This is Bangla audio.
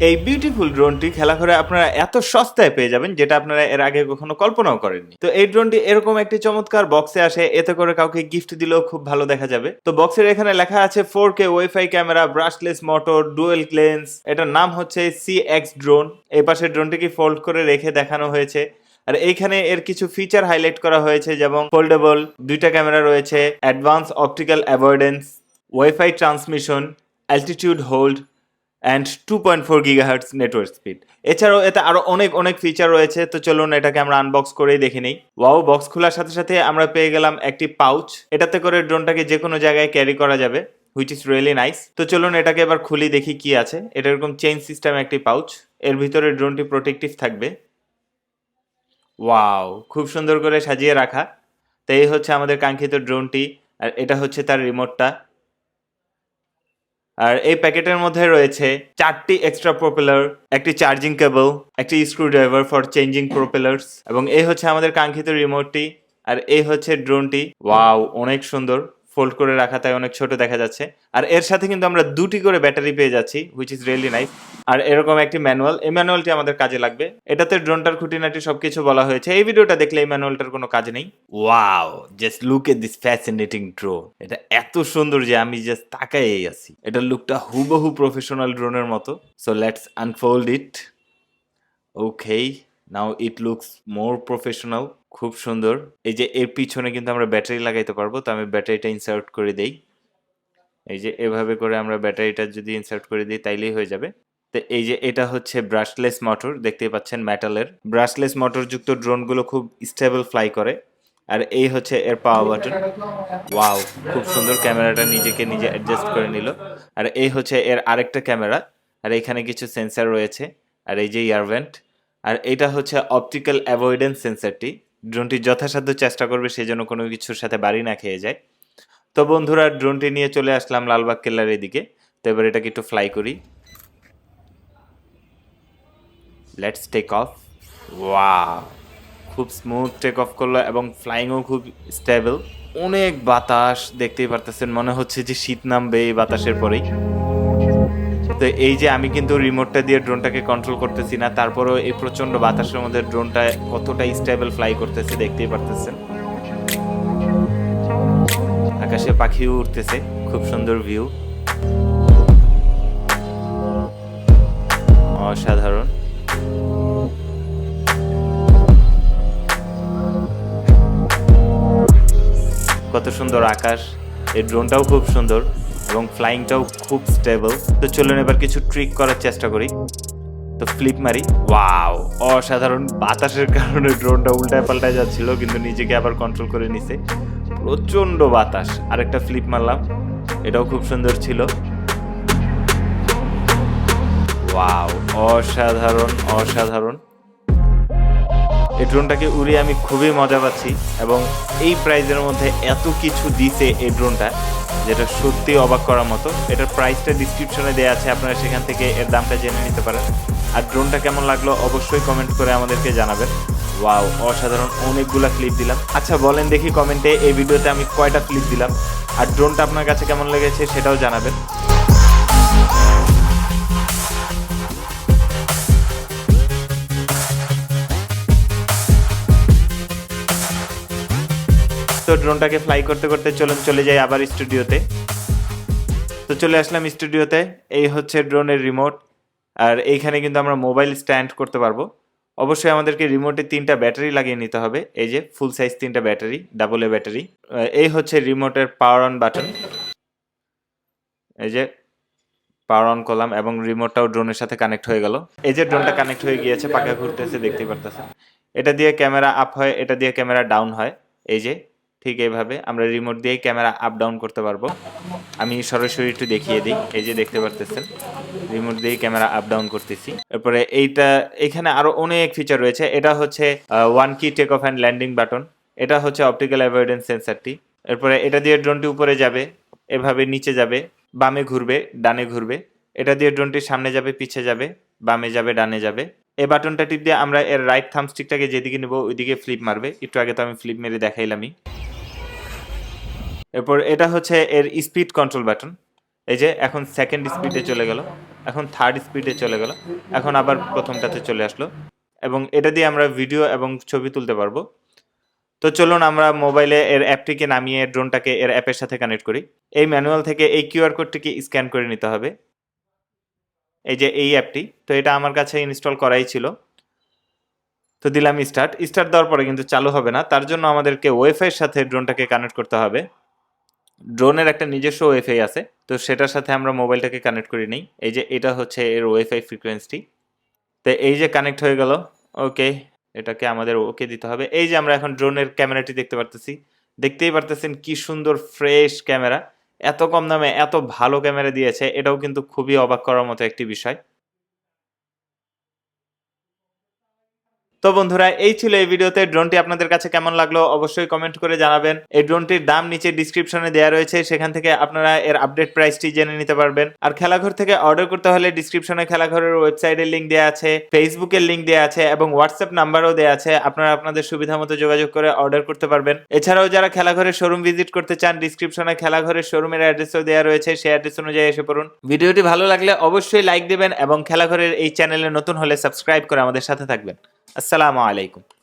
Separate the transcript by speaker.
Speaker 1: এই বিউটিফুল ড্রোনটি খেলা করে আপনারা এত সস্তায় পেয়ে যাবেন যেটা আপনারা এর আগে কখনো কল্পনাও করেননি। তো এই ড্রোনটি এরকম একটি চমৎকার বক্সে আসে, এতে করে কাউকে গিফট দিলেও খুব ভালো দেখা যাবে। তো বক্সের এখানে লেখা আছে 4K wifi camera, brushless motor, dual lens. এটার নাম হচ্ছে CX ড্রোন। এই পাশে ড্রোনটিকে ফোল্ড করে রেখে দেখানো হয়েছে। আর এইখানে এর কিছু ফিচার হাইলাইট করা হয়েছে, যেমন ফোল্ডেবল, দুইটা ক্যামেরা রয়েছে, advance optical avoidance, wifi transmission, altitude hold and 2.4 gigahertz network speed. এছাড়াও এতে আরো অনেক অনেক ফিচার রয়েছে। তো চলুন এটাকে আমরা আনবক্স করেই দেখে নিই। ওয়াও, বক্স খোলার সাথে সাথে আমরা পেয়ে গেলাম একটি পাউচ। এটাতে করে ড্রোনটাকে যে কোনো জায়গায় ক্যারি করা যাবে, হুইচ ইজ রিয়েলি নাইস। তো চলুন এটাকে এবার খুলি, দেখি কি আছে। এটা এরকম চেইন সিস্টেম একটি পাউচ, এর ভিতরে ড্রোনটি প্রোটেক্টিভ থাকবে। ওয়াও, খুব সুন্দর করে সাজিয়ে রাখা। তো এই হচ্ছে আমাদের কাঙ্ক্ষিত ড্রোনটি, আর এটা হচ্ছে তার রিমোটটা। আর এই প্যাকেটের মধ্যে রয়েছে 4টি এক্সট্রা প্রপেলার, একটি চার্জিং কেবল, একটি স্ক্রুড্রাইভার ফর চেঞ্জিং প্রপেলার্স, এবং এই হচ্ছে আমাদের কাঙ্ক্ষিত রিমোটটি। আর এই হচ্ছে ড্রোনটি। ওয়াও, অনেক সুন্দর, ফোল্ড করে রাখা তাই অনেক ছোট দেখা যাচ্ছে। আর এর সাথে কিন্তু আমরা 2টি করে ব্যাটারি পেয়ে যাচ্ছি, হুইচ ইজ রিয়েলি নাইস। আর এরকম একটি ম্যানুয়াল, এই ম্যানুয়ালটি আমাদের কাজে লাগবে। এটাতে ড্রোনটার খুঁটিনাটি সবকিছু বলা হয়েছে। এই ভিডিওটা দেখলে এই ম্যানুয়ালটার কোনো কাজ নেই। Wow, just look at this fascinating drone. এটা এত সুন্দর যে আমি জাস্ট তাকাই আছি। এটার লুকটা হুবহু প্রফেশনাল ড্রোনের মতো। So let's unfold it. Okay, now it looks more professional. খুব সুন্দর। এই যে এর পিছনে কিন্তু আমরা ব্যাটারি লাগাইতে পারবো, তো আমি ব্যাটারিটা ইনসার্ট করে দেই। এই যে এভাবে করে আমরা ব্যাটারিটা যদি ইনসার্ট করে দিই তাইলেই হয়ে যাবে। তো এই যে এটা হচ্ছে ব্রাশলেস মোটর, দেখতেই পাচ্ছেন মেটালের। ব্রাশলেস মোটর যুক্ত ড্রোনগুলো খুব স্টেবল ফ্লাই করে। আর এই হচ্ছে এর পাওয়ার বাটন। ওয়াও, খুব সুন্দর, ক্যামেরাটা নিজেকে নিজে অ্যাডজাস্ট করে নিল। আর এই হচ্ছে এর আরেকটা ক্যামেরা। আর এখানে কিছু সেন্সার রয়েছে। আর এই যে ইয়ারভেন্ট। আর এটা হচ্ছে অপটিক্যাল অ্যাভয়েডেন্স সেন্সারটি। ড্রোনটি যথাসাধ্য চেষ্টা করবে সে যেন কোনো কিছুর সাথে বাড়ি না খেয়ে যায়। তো বন্ধুরা, ড্রোনটি নিয়ে চলে আসলাম লালবাগ কেল্লার এদিকে। তো এবার এটাকে একটু ফ্লাই করি। Let's take off. ওয়াও, খুব স্মুথ টেক অফ করলো এবং ফ্লাইংও খুব স্টেবল। অনেক বাতাস, দেখতেই পারতেছেন, মনে হচ্ছে যে শীত নামবে এই বাতাসের পরেই। তো এই যে আমি কিন্তু রিমোটটা দিয়ে ড্রোনটাকে কন্ট্রোল করতেছি না, তারপরেও এই প্রচন্ড বাতাসের মধ্যে ড্রোনটা কতটা স্টেবল ফ্লাই করতেছে দেখতেই পারতেছেন। আকাশে পাখিও উঠতেছে, খুব সুন্দর ভিউ, অসাধারণ। কত সুন্দর আকাশ। এই ড্রোনটাও খুব সুন্দর এবং ফ্লাইংটাও খুব স্টেবল। তো চলুন এবার কিছু ট্রিক করার চেষ্টা করি। তো ফ্লিপ মারি। ওয়াও, অসাধারণ। বাতাসের কারণে ড্রোনটা উল্টায় পাল্টায় যাচ্ছিল, কিন্তু নিজেকে আবার কন্ট্রোল করে নিছে। প্রচন্ড বাতাস। আরেকটা ফ্লিপ মারলাম, এটাও খুব সুন্দর ছিল। ওয়াও, অসাধারণ অসাধারণ। এই ড্রোনটাকে উড়িয়ে আমি খুবই মজা পাচ্ছি, এবং এই প্রাইজের মধ্যে এত কিছু দিছে এই ড্রোনটা, যেটা সত্যি অবাক করার মতো। এটার প্রাইসটা ডিসক্রিপশনে দেওয়া আছে, আপনারা সেখান থেকে এর দামটা জেনে নিতে পারেন। আর ড্রোনটা কেমন লাগলো অবশ্যই কমেন্ট করে আমাদেরকে জানাবেন। ওয়াও, অসাধারণ। অনেকগুলা ক্লিপ দিলাম। আচ্ছা বলেন দেখি কমেন্টে এই ভিডিওতে আমি কয়টা ক্লিপ দিলাম, আর ড্রোনটা আপনার কাছে কেমন লেগেছে সেটাও জানাবেন। তো ড্রোনটাকে ফ্লাই করতে করতে চলুন চলে যাই আবার স্টুডিওতে। তো চলে আসলাম স্টুডিওতে। এই হচ্ছে ড্রোনের রিমোট। আর এইখানে কিন্তু আমরা মোবাইল স্ট্যান্ড করতে পারবো। অবশ্যই আমাদেরকে রিমোটে 3টা ব্যাটারি লাগিয়ে নিতে হবে। এই যে ফুল সাইজ 3টা ব্যাটারি, ডাবল এ ব্যাটারি। এই হচ্ছে রিমোটের পাওয়ার অন বাটন। এই যে পাওয়ার অন করলাম এবং রিমোটটাও ড্রোনের সাথে কানেক্ট হয়ে গেল। এই যে ড্রোনটা কানেক্ট হয়ে গিয়েছে, পাখা ঘুরতেছে, দেখতেই পারতেছেন। এটা দিয়ে ক্যামেরা আপ হয়, এটা দিয়ে ক্যামেরা ডাউন হয়। এই যে ঠিক এইভাবে আমরা রিমোট দিয়েই ক্যামেরা আপ ডাউন করতে পারবো। আমি সরাসরি একটু দেখিয়ে দিই। এই যে দেখতে পারতেছেন, রিমোট দিয়েই ক্যামেরা আপ ডাউন করতেছি। এরপরে এখানে আরো অনেক ফিচার রয়েছে। এটা হচ্ছে ওয়ান কি take off and landing button. এটা হচ্ছে অপটিক্যাল অ্যাভয়েডেন্স সেন্সারটি। এরপরে এটা দিয়ে ড্রোনটি উপরে যাবে, এভাবে নিচে যাবে, বামে ঘুরবে, ডানে ঘুরবে। এটা দিয়ে ড্রোনটি সামনে যাবে, পিছে যাবে, বামে যাবে, ডানে যাবে। এই বাটনটা টিপ দিয়ে আমরা এর রাইট থাম্বস্টিকটাকে যেদিকে নেব ওইদিকে ফ্লিপ মারবে। একটু আগে তো আমি ফ্লিপ মেরে দেখাইলামই। এরপর এটা হচ্ছে এর স্পিড কন্ট্রোল বাটন। এই যে এখন সেকেন্ড স্পিডে চলে গেল। এখন থার্ড স্পিডে চলে গেল, এখন আবার প্রথমটাতে চলে আসলো এবং এটা দিয়ে আমরা ভিডিও এবং ছবি তুলতে পারবো। তো চলুন আমরা মোবাইলে এর অ্যাপটিকে নামিয়ে ড্রোনটাকে এর অ্যাপের সাথে কানেক্ট করি। এই ম্যানুয়াল থেকে এই কিউআর কোডটিকে স্ক্যান করে নিতে হবে, এই যে এই অ্যাপটি। তো এটা আমার কাছে ইনস্টল করাই ছিল। তো দিলাম স্টার্ট। স্টার্ট দেওয়ার পরে কিন্তু চালু হবে না, তার জন্য আমাদেরকে ওয়াইফাইয়ের সাথে ড্রোনটাকে কানেক্ট করতে হবে। ড্রোনের একটা নিজস্ব ওয়াইফাই আছে, তো সেটার সাথে আমরা মোবাইলটাকে কানেক্ট করে নিই। এই যে এটা হচ্ছে এর ওয়াইফাই ফ্রিকোয়েন্সি। তো এই যে কানেক্ট হয়ে গেল, ওকে, এটাকে আমাদের ওকে দিতে হবে। এই যে আমরা এখন ড্রোনের ক্যামেরাটি দেখতে পারতেছি, দেখতেই পারতেছেন কি সুন্দর ফ্রেশ ক্যামেরা। এত কম দামে এত ভালো ক্যামেরা দিয়েছে, এটাও কিন্তু খুবই অবাক করার মতো একটি বিষয়। তো বন্ধুরা, এই ছিল এই ভিডিওতে। ড্রোনটি আপনাদের কাছে কেমন লাগলো অবশ্যই কমেন্ট করে জানাবেন। এই ড্রোনটির দাম নিচে ডিসক্রিপশনে দেওয়া রয়েছে, সেখান থেকে আপনারা এর আপডেট প্রাইসটি জেনে নিতে পারবেন। আর খেলাঘর থেকে অর্ডার করতে হলে ডিসক্রিপশনে খেলাঘরের ওয়েবসাইটের লিঙ্ক দেওয়া আছে, ফেসবুকের লিঙ্ক দেওয়া আছে এবং হোয়াটসঅ্যাপ নাম্বারও দেওয়া আছে। আপনারা আপনাদের সুবিধা মতো যোগাযোগ করে অর্ডার করতে পারবেন। এছাড়াও যারা খেলাঘরের শোরুম ভিজিট করতে চান, ডিসক্রিপশনে খেলাঘরের শোরুমের অ্যাড্রেসও দেওয়া রয়েছে, সেই অ্যাড্রেস অনুযায়ী এসে পড়ুন। ভিডিওটি ভালো লাগলে অবশ্যই লাইক দেবেন এবং খেলাঘরের এই চ্যানেলে নতুন হলে সাবস্ক্রাইব করে আমাদের সাথে থাকবেন। আসসালামু আলাইকুম।